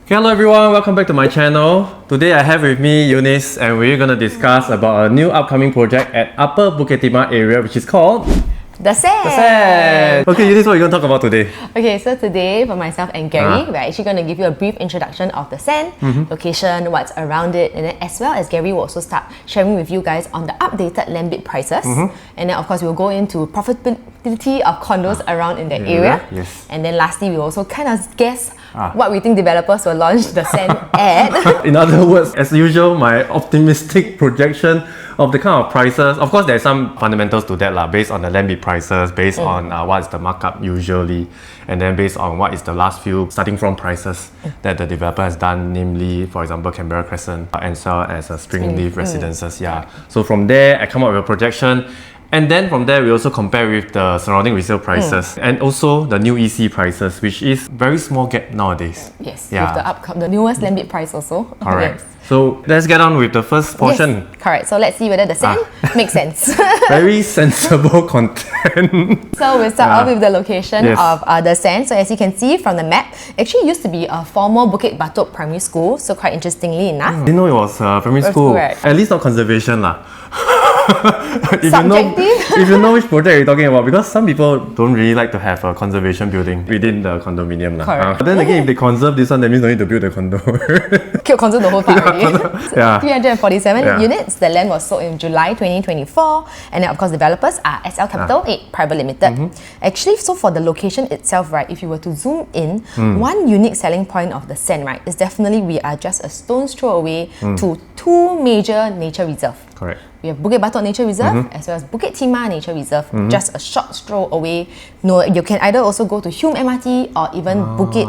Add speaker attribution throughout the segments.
Speaker 1: Hello everyone, welcome back to my channel. Today I have with me Eunice and we're going to discuss about a new upcoming project at Upper Bukit Timah area which is called
Speaker 2: The Sen.
Speaker 1: The Sen. Okay, Eunice, what are you going to talk about today?
Speaker 2: Okay, so today for myself and Gary, we're actually going to give you a brief introduction of The Sen, location, what's around it, and then as well as Gary will also start sharing with you guys on the updated land bid prices. And then of course we'll go into profitability of condos around in the area.
Speaker 1: Yes.
Speaker 2: And then lastly we'll also kind of guess what we think developers will launch The Sen at.
Speaker 1: In other words, as usual, my optimistic projection of the kind of prices. Of course, there's some fundamentals to that based on the land bid prices, based on what is the markup usually, and then based on what is the last few starting from prices that the developer has done, namely, for example, Canberra Crescent, and so as a Springleaf residences. So from there, I come up with a projection. And then from there, we also compare with the surrounding resale prices and also the new EC prices, which is very small gap nowadays.
Speaker 2: Yes, with the newest land bid price also.
Speaker 1: Correct.
Speaker 2: Yes.
Speaker 1: So let's get on with the first portion.
Speaker 2: Yes, correct. So let's see whether The Sen makes sense.
Speaker 1: Very sensible content.
Speaker 2: So we'll start off with the location of The Sen. So as you can see from the map, actually used to be a former Bukit Batok primary school. So quite interestingly enough.
Speaker 1: I didn't know it was primary school.
Speaker 2: Right.
Speaker 1: At least not conservation lah.
Speaker 2: Subjective.
Speaker 1: If you know which project you're talking about, because some people don't really like to have a conservation building within the condominium.
Speaker 2: Correct.
Speaker 1: But then again, if they conserve this one, that means no need to build a condo.
Speaker 2: Conserve the whole part already.
Speaker 1: Yeah.
Speaker 2: 347 units. The land was sold in July 2024. And then of course developers are SL Capital 8 Private Limited. Actually, so for the location itself, right, if you were to zoom in, one unique selling point of The Sen, right, is definitely we are just a stone's throw away to two major nature reserves.
Speaker 1: Correct.
Speaker 2: We have Bukit Batok Nature Reserve as well as Bukit Timah Nature Reserve, just a short stroll away. No, you can either also go to Hume MRT or even Bukit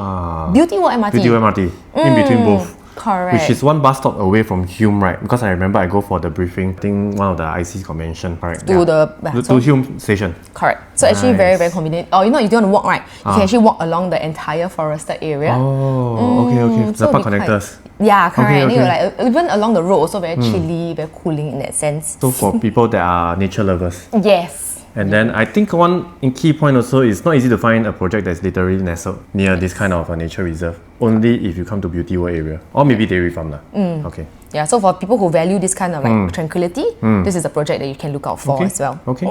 Speaker 2: Beauty World MRT.
Speaker 1: Beauty World MRT, in between both.
Speaker 2: Correct.
Speaker 1: Which is one bus stop away from Hume, right? Because I remember I go for the briefing, I think one of the ICs got mentioned, correct? To Hume station.
Speaker 2: Correct. So actually very, very convenient. Or you don't want to walk, right? You can actually walk along the entire forested area.
Speaker 1: Oh, okay.
Speaker 2: So
Speaker 1: The park connectors.
Speaker 2: Yeah, correct.
Speaker 1: Okay.
Speaker 2: And like, even along the road, also very chilly, very cooling in that sense.
Speaker 1: So for people that are nature lovers.
Speaker 2: Yes.
Speaker 1: And then I think one key point also is not easy to find a project that's literally nestled near this kind of a nature reserve. Only if you come to Beauty World area. Or maybe Dairy Farm. Okay.
Speaker 2: Yeah, so for people who value this kind of like tranquility, this is a project that you can look out for as well.
Speaker 1: Okay.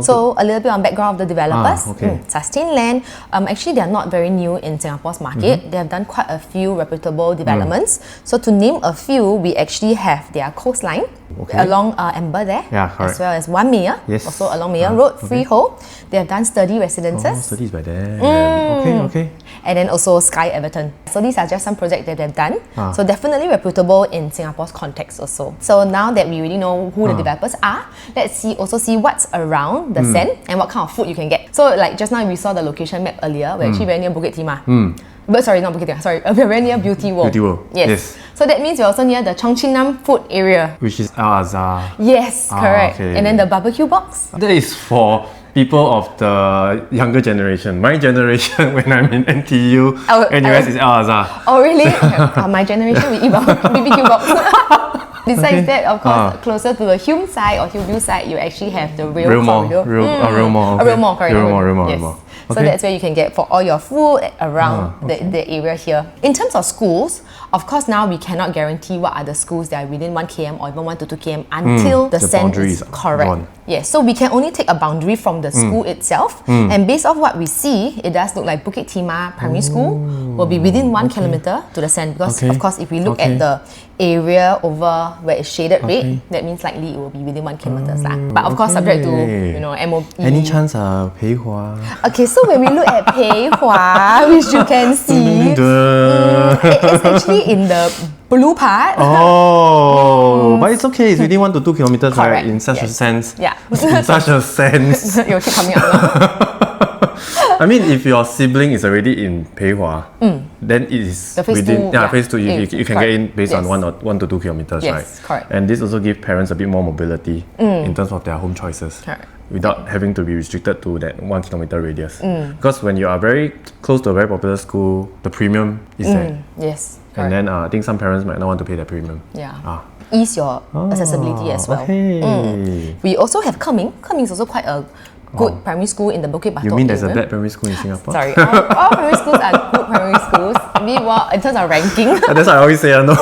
Speaker 2: So a little bit on background of the developers. Sustain Land, actually they are not very new in Singapore's market. They have done quite a few reputable developments. So to name a few, we actually have their coastline along Amber there, as well as One Mayor, also along Mayor Road, Freehold. They have done Sturdy Residences.
Speaker 1: Sturdy is by there. Okay.
Speaker 2: And then also Sky Everton. So these are just some projects that they've done. So definitely reputable in Singapore's context also. So now that we already know who the developers are, let's also see what's around The Sen and what kind of food you can get. So like just now we saw the location map earlier. We're actually very near Bukit Timah. But sorry, not Bukit Timah. Sorry, we're very near Beauty World.
Speaker 1: Beauty World.
Speaker 2: Yes. So that means we're also near the Chongchinam food area.
Speaker 1: Which is Al Azhar.
Speaker 2: Yes, correct. And then the barbecue box.
Speaker 1: That is for people of the younger generation. My generation, when I'm in NTU, NUS is Al Azhar.
Speaker 2: Oh really? My generation, we eat BBQ box. Besides that, of course, closer to the Hume side or Hillview side, you actually have the Real Corridor.
Speaker 1: Real Mall.
Speaker 2: Real Mall, correct.
Speaker 1: Real Mall.
Speaker 2: So that's where you can get for all your food around the area here. In terms of schools, of course now we cannot guarantee what are the schools that are within 1 km or even 1 to 2 km until the Sen is correct. Gone. Yes, so we can only take a boundary from the school itself, and based off what we see, it does look like Bukit Timah Primary School will be within 1 kilometer to the Sen, because of course if we look at the area over where it's shaded red, that means likely it will be within 1 kilometer. But of course subject to MOP.
Speaker 1: Any chance Pei Hua?
Speaker 2: Okay, so when we look at Pei Hua, which you can see, it's actually in the blue part.
Speaker 1: But it's okay, it's within 1 to 2 kilometers, right? In such a sense.
Speaker 2: Yeah.
Speaker 1: In such a sense.
Speaker 2: You'll keep coming up.
Speaker 1: I mean, if your sibling is already in Pei Hua, then it is within phase 2. You can get in based on 1 to 2 kilometers, right?
Speaker 2: Correct.
Speaker 1: And this also gives parents a bit more mobility in terms of their home choices.
Speaker 2: Correct.
Speaker 1: Without having to be restricted to that 1 kilometer radius. Because when you are very close to a very popular school, the premium is there.
Speaker 2: Yes.
Speaker 1: And then I think some parents might not want to pay that premium.
Speaker 2: Yeah. Ease your accessibility as well. We also have Keming. Keming is also quite a good primary school in the Bukit Batok
Speaker 1: You mean there's a
Speaker 2: area.
Speaker 1: bad primary school in Singapore?
Speaker 2: Sorry, all primary schools are good primary schools. Maybe well, in terms of ranking.
Speaker 1: That's what I always say, no.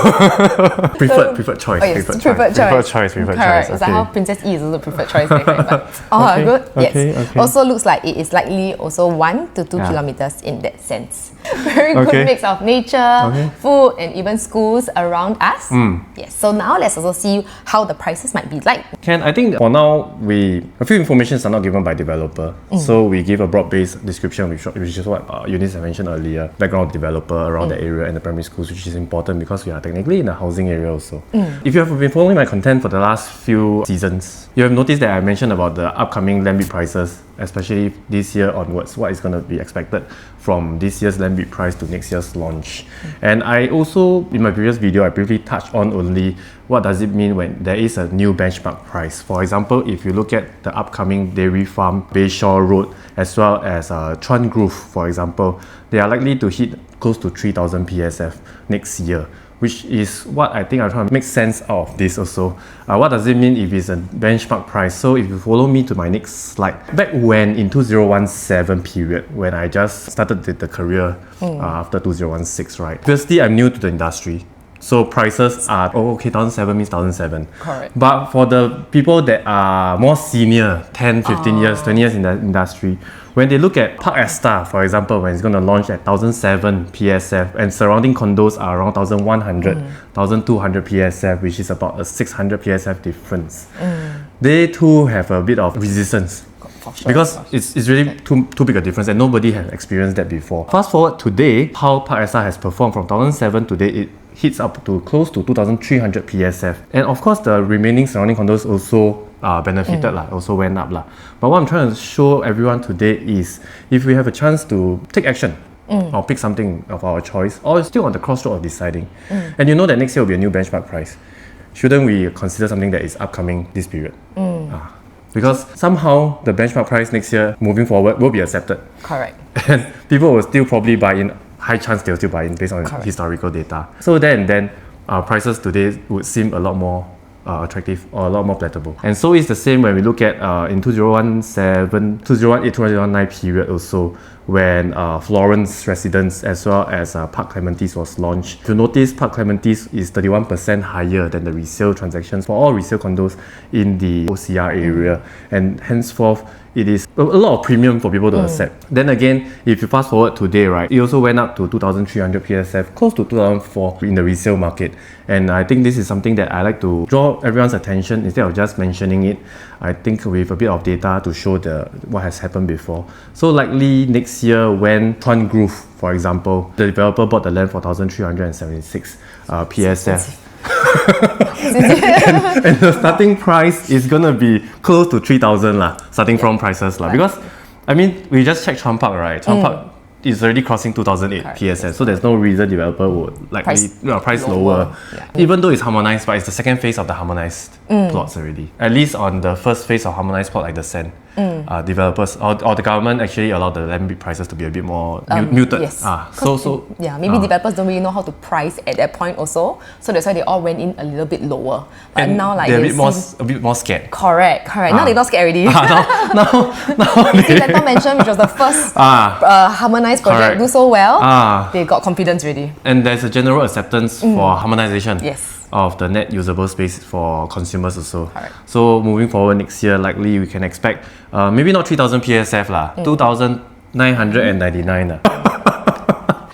Speaker 1: preferred choice.
Speaker 2: Oh, yes,
Speaker 1: preferred choice.
Speaker 2: Correct. It's like how Princess E is also preferred choice. Right? But, good. Yes. Also looks like it is likely also 1 to 2 kilometers in that sense. Very good mix of nature, food, and even schools around us. Yes. So now let's also see how the prices might be like.
Speaker 1: I think for now, a few informations are not given by developer. So we give a broad-based description, which is what Eunice mentioned earlier. Background of developer around the area and the primary schools, which is important because we are technically in a housing area also. If you have been following my content for the last few seasons, you have noticed that I mentioned about the upcoming land bid prices, especially this year onwards, what is going to be expected from this year's land bid price to next year's launch. And I also, in my previous video, I briefly touched on only what does it mean when there is a new benchmark price. For example, if you look at the upcoming dairy farm, Bayshore Road, as well as Chuan Grove, for example, they are likely to hit close to 3,000 PSF next year, which is what I think I'm trying to make sense out of this also. What does it mean if it's a benchmark price? So if you follow me to my next slide, back when in 2017 period, when I just started the career after 2016, right? Firstly, I'm new to the industry. So prices are, 1,007 means 1,007.
Speaker 2: Correct.
Speaker 1: But for the people that are more senior, 10, 15 years, 20 years in the industry, when they look at Park Esta, for example, when it's going to launch at 1,007 PSF and surrounding condos are around 1,100, 1,200 PSF, which is about a 600 PSF difference. They too have a bit of resistance. Sure, because it's really too big a difference and nobody has experienced that before. Fast forward today, how Park Esta has performed from 1,007 today, it hits up to close to 2,300 PSF. And of course, the remaining surrounding condos also benefited, also went up. But what I'm trying to show everyone today is if we have a chance to take action, or pick something of our choice, or still on the crossroad of deciding, and you know that next year will be a new benchmark price, shouldn't we consider something that is upcoming this period? Because somehow the benchmark price next year moving forward will be accepted.
Speaker 2: Correct.
Speaker 1: And people will still probably buy in, high chance they'll still buy in based on historical data. So then prices today would seem a lot more attractive or a lot more palatable. And so it's the same when we look at in 2017, 2018, 2019 period also, when Florence Residence as well as Park Clementes was launched. If you notice, Park Clementes is 31% higher than the resale transactions for all resale condos in the OCR area, and henceforth it is a lot of premium for people to accept. Then again, if you fast forward today, right, it also went up to 2,300 PSF, close to 2,004 in the resale market. And I think this is something that I like to draw everyone's attention instead of just mentioning it. I think with a bit of data to show what has happened before. So likely next year when Chuan Grove, for example, the developer bought the land for 1,376 PSF. and the starting price is gonna be close to 3,000 starting from prices because I mean we just checked Chuan Park, right? Chuan Park is already crossing 2,008 PSF, so there's no reason developer would likely price lower. Even though it's harmonized, but it's the second phase of the harmonized plots already. At least on the first phase of harmonized plot like the Sen, developers or the government actually allowed the land bid prices to be a bit more muted.
Speaker 2: Yes.
Speaker 1: Maybe
Speaker 2: developers don't really know how to price at that point also, so that's why they all went in a little bit lower. But
Speaker 1: and
Speaker 2: now
Speaker 1: they're a bit more scared.
Speaker 2: Correct. Now they're not scared already.
Speaker 1: now
Speaker 2: Lentor Mansion, which was the first harmonized project, do so well. They got confidence already.
Speaker 1: And there's a general acceptance for harmonization.
Speaker 2: Yes.
Speaker 1: Of the net usable space for consumers also.
Speaker 2: Correct.
Speaker 1: So moving forward next year, likely we can expect maybe not 3,000 PSF 2,999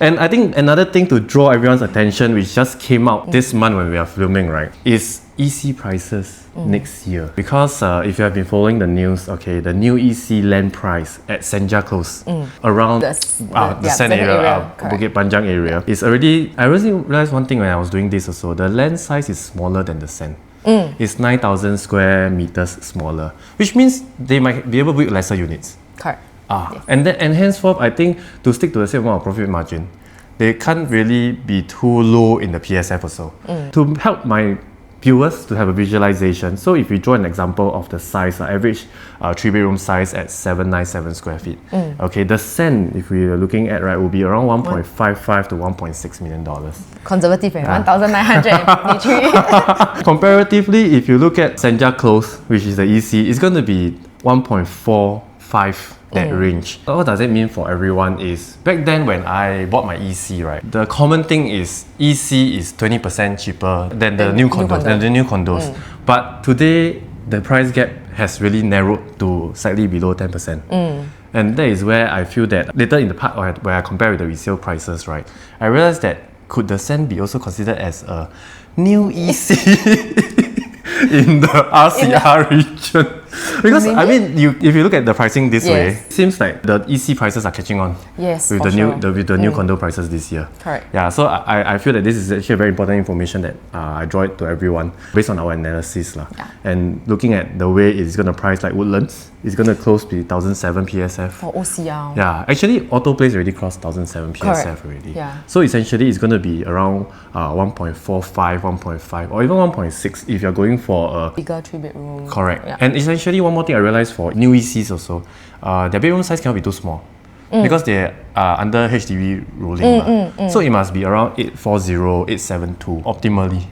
Speaker 1: And I think another thing to draw everyone's attention, which just came out this month when we are filming, right, is EC prices next year. Because if you have been following the news, the new EC land price at Senja Close, around the Sen area, Bukit Panjang area, is already, I really realized one thing when I was doing this also, the land size is smaller than the Sen. It's 9,000 square meters smaller, which means they might be able to build lesser units.
Speaker 2: Correct.
Speaker 1: Yes. And henceforth, I think to stick to the same amount of profit margin, they can't really be too low in the PSF also. To help my viewers to have a visualization, so if we draw an example of the size, average 3-bedroom size at 797 square feet. The Sen, if we are looking at, right, will be around $1.55 to $1.6 million.
Speaker 2: Conservative, 1,953.
Speaker 1: Comparatively, if you look at Senja Close, which is the EC, it's going to be 1.45 5, that range. What does it mean for everyone is, back then when I bought my EC, right, the common thing is EC is 20% cheaper than the new condos. But today, the price gap has really narrowed to slightly below 10%. And that is where I feel that later in the part where I compare with the resale prices, right, I realized that could the Sen be also considered as a new EC in the RCR region? Because
Speaker 2: Maybe?
Speaker 1: I mean, if you look at the pricing this way, it seems like the EC prices are catching on with the new condo prices this year.
Speaker 2: Correct.
Speaker 1: Yeah, so I feel that this is actually a very important information that I draw it to everyone based on our analysis. And looking at the way it's going to price like Woodlands, it's going to close to 1,007 PSF.
Speaker 2: For OCR.
Speaker 1: Yeah, actually Auto Place already crossed 1,007 PSF already.
Speaker 2: Yeah.
Speaker 1: So essentially it's going to be around 1.45, 1.5 or even 1.6 if you're going for a
Speaker 2: bigger 3-bedroom.
Speaker 1: Correct. Yeah. And essentially one more thing I realized for new ECs also, their bedroom size cannot be too small. Because they are under HDB ruling. So it must be around 840, 872 optimally.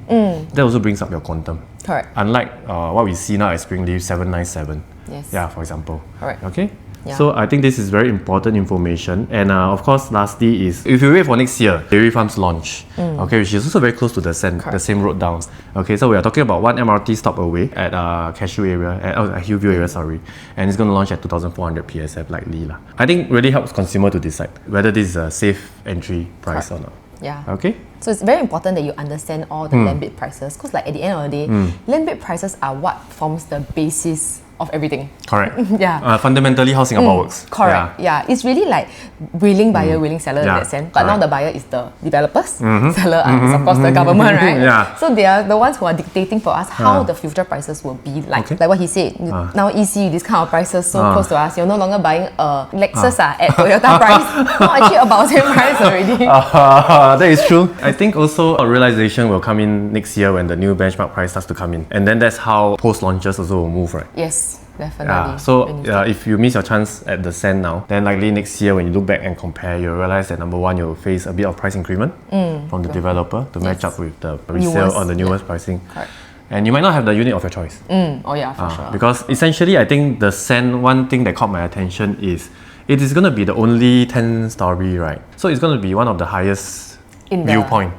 Speaker 1: That also brings up your quantum.
Speaker 2: Correct.
Speaker 1: Unlike what we see now at Springleaf 797.
Speaker 2: Yes.
Speaker 1: Yeah, for example.
Speaker 2: Correct.
Speaker 1: Okay.
Speaker 2: Yeah.
Speaker 1: So I think this is very important information. And of course, lastly is if you wait for next year, Dairy Farm's launch, okay, which is also very close to the Sen, the same road down. Okay, so we are talking about one MRT stop away at Cashew area, at Hillview area, sorry, and it's going to launch at 2,400 PSF likely lah. I think really helps consumer to decide whether this is a safe entry price or not.
Speaker 2: Yeah.
Speaker 1: Okay.
Speaker 2: So it's very important that you understand all the land bid prices, because like at the end of the day, land bid prices are what forms the basis of everything.
Speaker 1: Correct.
Speaker 2: Yeah.
Speaker 1: Fundamentally how Singapore works.
Speaker 2: Correct. Yeah. It's really like willing buyer, willing seller in that sense. But now the buyer is the developers, seller is of course the government, right?
Speaker 1: Yeah.
Speaker 2: So they are the ones who are dictating for us how the future prices will be like. Like what he said, now EC this kind of prices so close to us, you're no longer buying a Lexus at Toyota price. No, actually about same price already.
Speaker 1: That is true. I think also a realization will come in next year when the new benchmark price starts to come in. And then that's how post launches also will move, right?
Speaker 2: Yes. Definitely.
Speaker 1: So if you miss your chance at the Sen now, then likely next year when you look back and compare, you'll realize that number one, you'll face a bit of price increment from the developer to match up with the resale on the newest pricing.
Speaker 2: Correct.
Speaker 1: And you might not have the unit of your choice.
Speaker 2: Oh yeah, for sure.
Speaker 1: Because essentially, I think the Sen, one thing that caught my attention is it is going to be the only 10-story, right? So it's going to be one of the highest viewpoint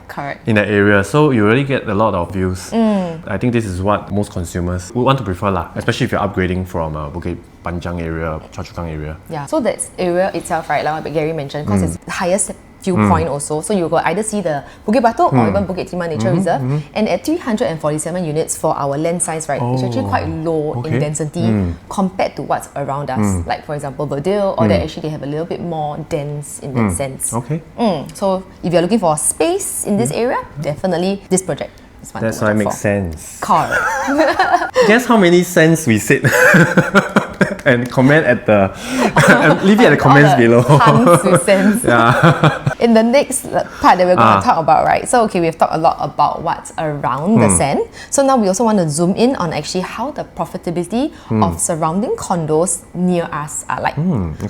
Speaker 1: in that area, so you really get a lot of views. I think this is what most consumers would want to prefer lah, especially if you're upgrading from Bukit Panjang area, Choa Chu Kang area.
Speaker 2: Yeah, so that area itself, right, like what Gary mentioned, because it's the highest viewpoint also, so you will either see the Bukit Batok or even Bukit Timah Nature Reserve, and at 347 units for our land size, right, it's actually quite low in density compared to what's around us, like for example Verdale, or that actually they have a little bit more dense in that sense.
Speaker 1: Okay.
Speaker 2: So if you're looking for space in this area, definitely this project is one.
Speaker 1: That's why it makes sense.
Speaker 2: Correct.
Speaker 1: Guess how many cents we said? And comment at the leave it at the comments below.
Speaker 2: Tons with cents.
Speaker 1: Yeah.
Speaker 2: In the next part that we're going to talk about, right? So okay, we've talked a lot about what's around the Sen. So now we also want to zoom in on actually how the profitability of surrounding condos near us are like.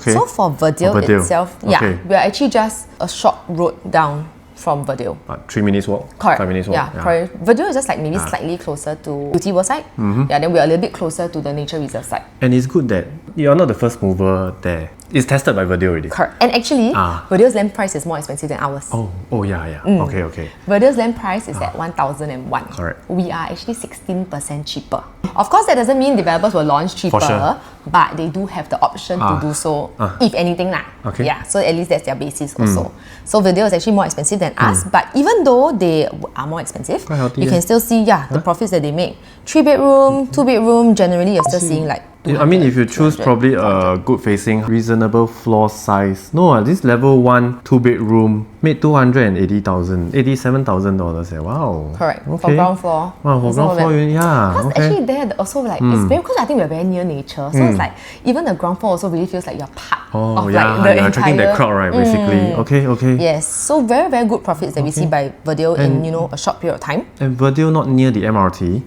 Speaker 2: So for Verdale itself, we're actually just a short road down from Verdale.
Speaker 1: 3 minutes walk?
Speaker 2: Correct.
Speaker 1: 5 minutes walk?
Speaker 2: Yeah, correct. Verdale is just like maybe slightly closer to Beauty World side. Yeah, then we're a little bit closer to the nature reserve side.
Speaker 1: And it's good that you're not the first mover there. It's tested by Verdale already.
Speaker 2: Correct. And actually, Verdale's land price is more expensive than ours.
Speaker 1: Oh yeah. Okay.
Speaker 2: Verdale's land price is at 1,001.
Speaker 1: Correct.
Speaker 2: We are actually 16% cheaper. Of course, that doesn't mean developers will launch cheaper, but they do have the option to do so, if anything lah.
Speaker 1: Okay.
Speaker 2: Yeah, so at least that's their basis also. So Verdale is actually more expensive than us, but even though they are more expensive, you can still see the profits that they make. 3-bedroom, 2-bedroom, generally you're still seeing like
Speaker 1: I mean, if you choose probably a good facing, reasonable floor size. No, this level 1 2-bedroom made $287,000. Wow.
Speaker 2: Correct. Okay. For ground floor.
Speaker 1: Wow, for ground floor, yeah.
Speaker 2: Because actually there also like it's very, because I think we're very near nature, so it's like even the ground floor also really feels like you're part of like the
Speaker 1: you're
Speaker 2: entire
Speaker 1: attracting that crowd, right? Basically. Okay.
Speaker 2: Yes. So very, very good profits that we see by Verdale in a short period of time.
Speaker 1: And Verdale not near the MRT.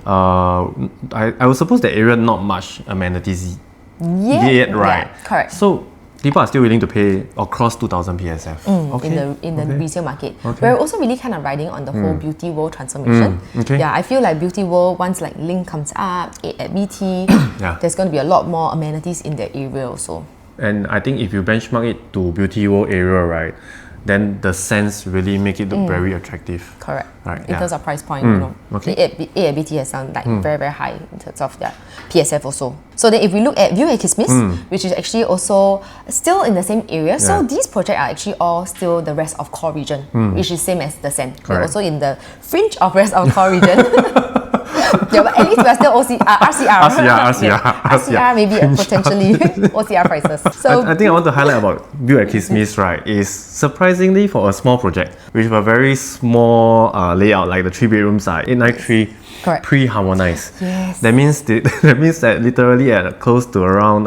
Speaker 1: I would suppose the area not much amenities yet, right?
Speaker 2: Yeah, correct.
Speaker 1: So People are still willing to pay across 2,000 PSF.
Speaker 2: In the resale market. We're also really kind of riding on the whole beauty world transformation. Yeah, I feel like beauty world, once like Link comes up at BT, there's going to be a lot more amenities in that area also.
Speaker 1: And I think if you benchmark it to beauty world area, right, then the Sens really make it look very attractive.
Speaker 2: Correct.
Speaker 1: Right.
Speaker 2: In terms of price point, you know, A at BT has sound like very, very high in terms of their PSF also. So then if we look at View at Kismis, which is actually also still in the same area, so these projects are actually all still the rest of core region, which is same as the Sen. We're also in the fringe of rest of core region. Yeah, but at least we're still RCR maybe potentially OCR prices. So
Speaker 1: I think I want to highlight about View at Kismis, right, is surprisingly for a small project, with a very small layout, like the 3 bedrooms are 893 pre-harmonized.
Speaker 2: Yes.
Speaker 1: That means that literally at close to around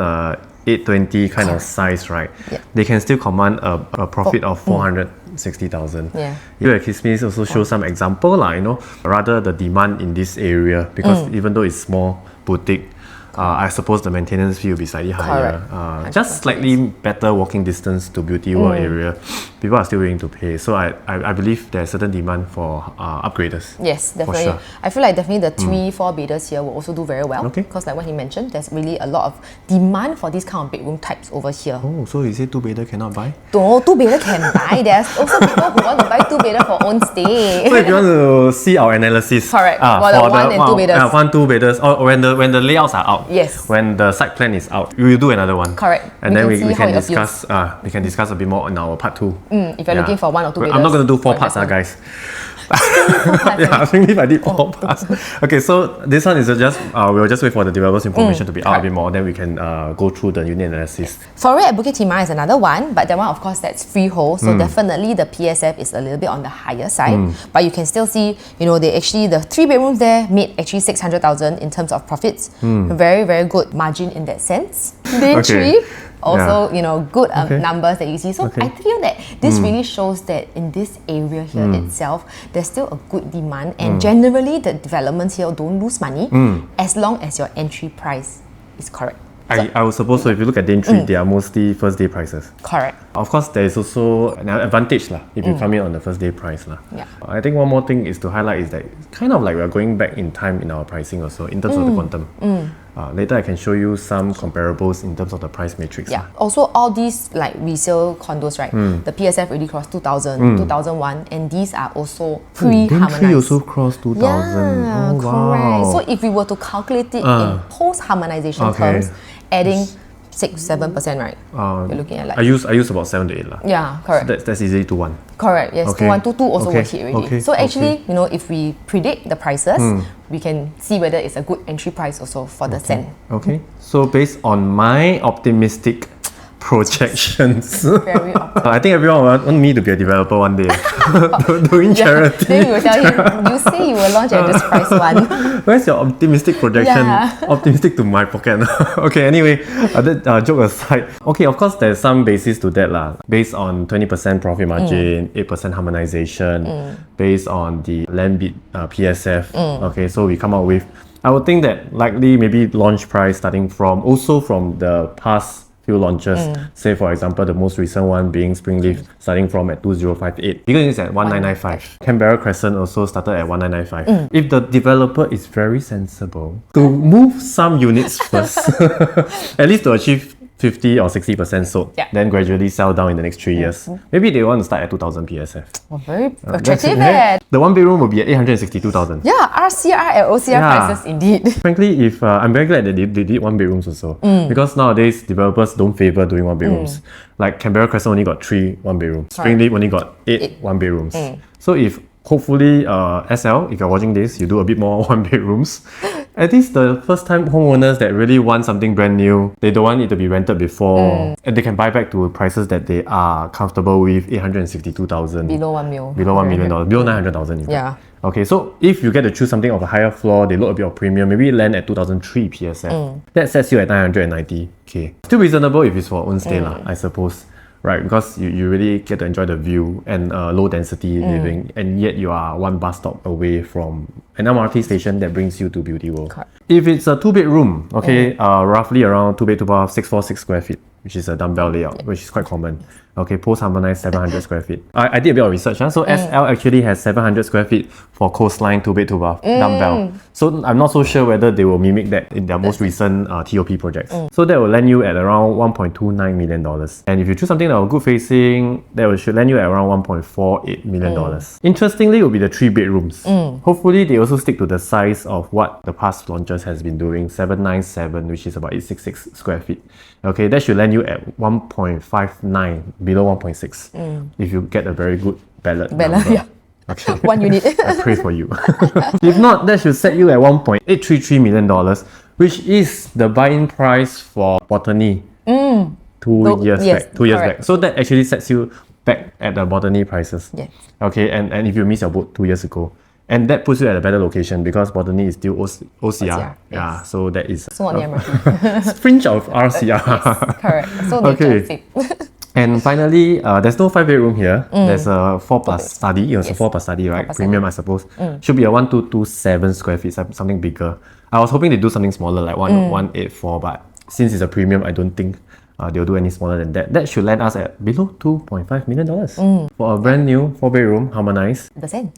Speaker 1: 820 kind of size, right? They can still command a profit of 460,000. View at Kismis also shows some example, you know, rather the demand in this area, because even though it's small boutique, I suppose the maintenance fee will be slightly higher. Just slightly better walking distance to Beauty World area. People are still willing to pay. So I believe there's certain demand for upgraders.
Speaker 2: Yes, definitely.
Speaker 1: Sure.
Speaker 2: I feel like definitely the 3-4 bedders here will also do very well. Because like what he mentioned, there's really a lot of demand for these kind of bedroom types over here.
Speaker 1: Oh, so you say 2-bedder cannot buy?
Speaker 2: No, 2-bedder can buy. There's also people who want to buy 2-bedder for own stay.
Speaker 1: So if you want to see our analysis,
Speaker 2: correct, for the 1 and 2 bedders.
Speaker 1: 1-2 bedders, or when the layouts are out.
Speaker 2: Yes.
Speaker 1: When the site plan is out, we will do another one.
Speaker 2: Correct.
Speaker 1: And then we can discuss. We can discuss a bit more in our part 2.
Speaker 2: If you're looking for 1 or 2 bedders.
Speaker 1: I'm not going to do 4 parts, guys. I think if I did 4 parts. Okay, so this one is just we'll just wait for the developer's information to be out a bit more, then we can go through the unit analysis.
Speaker 2: For at Bukit Timah is another one, but that one of course that's freehold, so definitely the PSF is a little bit on the higher side. But you can still see, you know, they actually the 3 bedrooms there made actually 600,000 in terms of profits. Very, very good margin in that sense. Day 3. Also, you know, good numbers that you see. So I feel that this really shows that in this area here itself, there's still a good demand, and generally the developments here don't lose money as long as your entry price is correct.
Speaker 1: I would suppose so. If you look at the entry, they are mostly first day prices.
Speaker 2: Correct.
Speaker 1: Of course, there is also an advantage if you come in on the first day price. I think one more thing is to highlight is that kind of like we're going back in time in our pricing also in terms of the quantum. Later I can show you some comparables in terms of the price matrix.
Speaker 2: Also all these like resale condos, right? The PSF already crossed 2000, 2001, and these are also pre-harmonized.
Speaker 1: Then 3 also crossed 2000.
Speaker 2: Yeah, correct. So if we were to calculate it in post-harmonization terms, adding 6-7%, right? You're looking at like
Speaker 1: I use about 7 to 8 lah.
Speaker 2: Yeah, correct.
Speaker 1: So that's easily to 1.
Speaker 2: Correct. Yes, 2-1, 2-2 also will hit already. So actually, you know, if we predict the prices, we can see whether it's a good entry price also for the Sen.
Speaker 1: Okay. So based on my optimistic projections, I think everyone want me to be a developer one day, doing charity.
Speaker 2: Then we will tell him, you say you will launch at this price one.
Speaker 1: Where's your optimistic projection? Optimistic to my pocket. Okay, anyway, joke aside. Okay, of course there's some basis to that lah. Based on 20% profit margin, 8% harmonization, based on the land bid PSF. Okay, so we come out with, I would think that likely maybe launch price starting from the past few launches. Say for example, the most recent one being Springleaf, starting from at 2058. Because it's at 1995. Canberra Crescent also started at 1995. If the developer is very sensible to move some units first, at least to achieve 50 or 60% sold, then gradually sell down in the next 3 years. Maybe they want to start at 2000 PSF.
Speaker 2: Very attractive.
Speaker 1: The 1 bedroom will be at 862,000.
Speaker 2: Yeah, RCR and OCR prices indeed.
Speaker 1: Frankly, if I'm very glad that they did 1 bedrooms also, because nowadays developers don't favor doing 1 bedrooms. Like Canberra Crescent only got 3 1 bedrooms. Springleaf only got 8 1 bedrooms. So if hopefully SL, if you're watching this, you do a bit more 1 bedrooms. At least the first time homeowners that really want something brand new, they don't want it to be rented before, and they can buy back to prices that they are comfortable with, 862,000.
Speaker 2: Below 1 mil.
Speaker 1: Below $1 million. Below 900,000.
Speaker 2: Yeah.
Speaker 1: Okay, so if you get to choose something of a higher floor, they look a bit of premium, maybe land at 2003 PSF. That sets you at 990k. Still reasonable if it's for own stay lah, I suppose. Right, because you really get to enjoy the view and low density living, and yet you are 1 bus stop away from an MRT station that brings you to Beauty World. If it's a 2 bedroom, okay, roughly around 2 bed, 2 bath, 646 square feet. which is a dumbbell layout, which is quite common. Okay, post-harmonized 700 square feet. I did a bit of research. So SL actually has 700 square feet for coastline 2 bed 2 bath dumbbell. So I'm not so sure whether they will mimic that in their most recent TOP projects. So that will land you at around $1.29 million. And if you choose something that will good facing, that should land you at around $1.48 million. Interestingly, it will be the 3 bedrooms. Hopefully, they also stick to the size of what the past launches has been doing, 797, which is about 866 square feet. Okay, that should land you at 1.59, below 1.6, if you get a very good ballot number.
Speaker 2: Yeah.
Speaker 1: Okay.
Speaker 2: 1 unit.
Speaker 1: I pray for you. If not, that should set you at $1.833 million, which is the buy-in price for Botany 2 years back. 2 years back. So that actually sets you back at the Botany prices.
Speaker 2: Yes.
Speaker 1: Okay, and if you missed your boat 2 years ago, and that puts you at a better location because Botany is still OCR. Yeah,
Speaker 2: yes.
Speaker 1: so that is
Speaker 2: So on the MRT.
Speaker 1: fringe of RCR.
Speaker 2: Yes, correct. So
Speaker 1: Okay. And finally, there's no 5 bedroom here. There's a 4 plus study. It was a 4 plus study, right? Premium, I suppose. Should be a 1227 square feet, something bigger. I was hoping they do something smaller, like 184, but since it's a premium, I don't think they'll do any smaller than that. That should land us at below $2.5 million for a brand new 4 bedroom, harmonized.
Speaker 2: The Sen.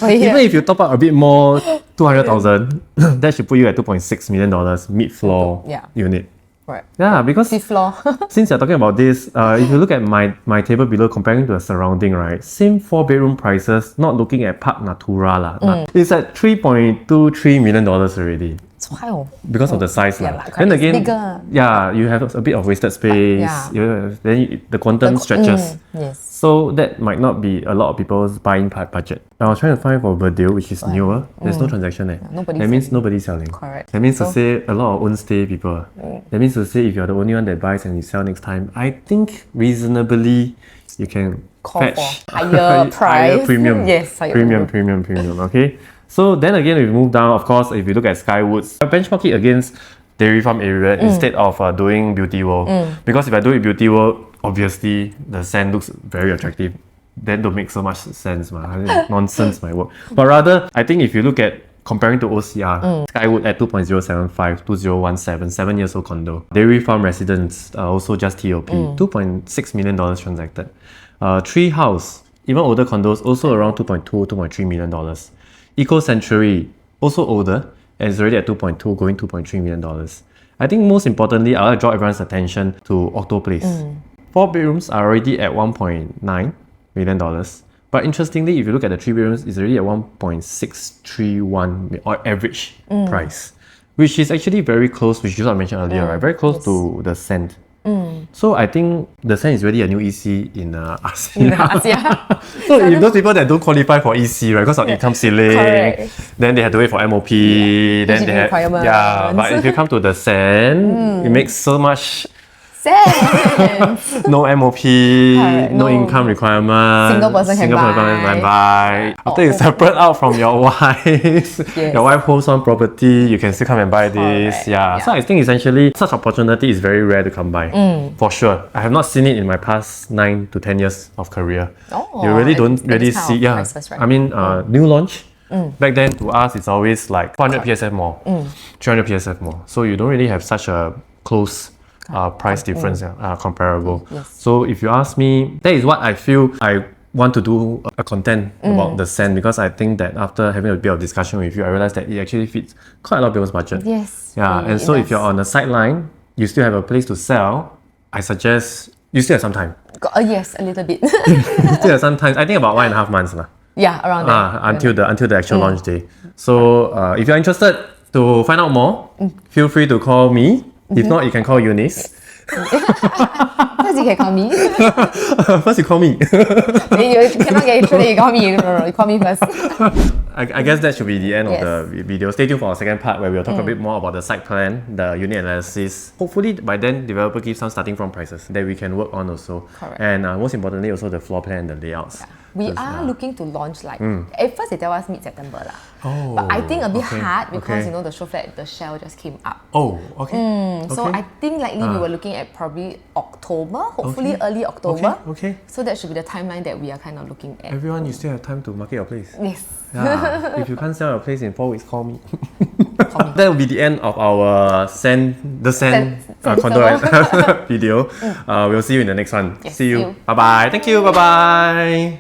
Speaker 1: Even if you top up a bit more, 200,000, that should put you at $2.6 million mid-floor unit.
Speaker 2: Right.
Speaker 1: Yeah, because
Speaker 2: Fifth floor.
Speaker 1: since you're talking about this, if you look at my table below, comparing to the surrounding, right, same 4 bedroom prices, not looking at Park Natura lah. It's at $3.23 million already.
Speaker 2: It's wild.
Speaker 1: Because of the size lah.
Speaker 2: correct.
Speaker 1: Then
Speaker 2: It's
Speaker 1: again,
Speaker 2: bigger.
Speaker 1: yeah, you have a bit of wasted space. Then the quantum stretches.
Speaker 2: Yes.
Speaker 1: So that might not be a lot of people's buying budget. I was trying to find for Verdale, which is newer. There's no transaction there. That means nobody's selling.
Speaker 2: Correct.
Speaker 1: That means to say a lot of own stay people. That means to say if you're the only one that buys and you sell next time, I think reasonably you can
Speaker 2: Call
Speaker 1: fetch
Speaker 2: for higher price.
Speaker 1: premium.
Speaker 2: Yes, higher
Speaker 1: Premium. Okay. So then again, if we move down, of course, if you look at Skywoods, I benchmark it against Dairy Farm area instead of doing Beauty World. Because if I do it Beauty World, obviously the Sen looks very attractive. That don't make so much sense, nonsense my work. But rather, I think if you look at comparing to OCR, Skywood at 2.075, 2017, 7 years old condo. Dairy Farm residents, also just TOP, $2.6 million transacted. Tree House, even older condos, also around $2.2, $2.3 million. Eco Century, also older, and it's already at 2.2, going $2.3 million. I think most importantly, I want to draw everyone's attention to Octo Place. 4 bedrooms are already at $1.9 million. But interestingly, if you look at the 3 bedrooms, it's already at 1.631 or average price, which is actually very close, which is what I mentioned earlier, right? Very close to the Sen. So I think the Sen is really a new EC in ASEAN. So if those people that don't qualify for EC, right, because of income ceiling, then they have to wait for MOP, then they have, but if you come to the Sen, it makes so much no MOP, no income requirement.
Speaker 2: Single person can buy.
Speaker 1: After you separate out from your wife, your wife holds one property, you can still come and buy this. So I think essentially such opportunity is very rare to come by. For sure. I have not seen it in my past 9 to 10 years of career. You really don't really see.
Speaker 2: Prices, right?
Speaker 1: I mean, new launch. Back then to us it's always like 400 PSF more, 300 PSF more. So you don't really have such a close price difference comparable. So if you ask me, that is what I feel I want to do a content about the Sen, because I think that after having a bit of discussion with you, I realized that it actually fits quite a lot of people's budget. And so if you're on the sideline, you still have a place to sell, I suggest you still have some time.
Speaker 2: Yes, a little bit.
Speaker 1: You still have some time. I think about 1.5 months
Speaker 2: around there.
Speaker 1: until the actual launch day. So if you're interested to find out more, feel free to call me. If not, you can call Eunice.
Speaker 2: First you can call me.
Speaker 1: First you call me.
Speaker 2: You cannot get it through, you call me. No, you call me first.
Speaker 1: I guess that should be the end of the video. Stay tuned for our second part where we'll talk a bit more about the site plan, the unit analysis. Hopefully by then, developer gives some starting from prices that we can work on also.
Speaker 2: Correct.
Speaker 1: And most importantly, also the floor plan and the layouts.
Speaker 2: We are looking to launch at first they tell us mid-September lah. But I think a bit hard because you know the show flat, the shell just came up.
Speaker 1: So
Speaker 2: I think likely we were looking at probably October, hopefully early October. So that should be the timeline that we are kind of looking at.
Speaker 1: Everyone, you still have time to market your place.
Speaker 2: Yes.
Speaker 1: If you can't sell your place in 4 weeks, call me. That will be the end of our the Sen condo video. We'll see you in the next one.
Speaker 2: Yes,
Speaker 1: see
Speaker 2: see
Speaker 1: you.
Speaker 2: you.
Speaker 1: Bye bye. Thank you. Bye bye.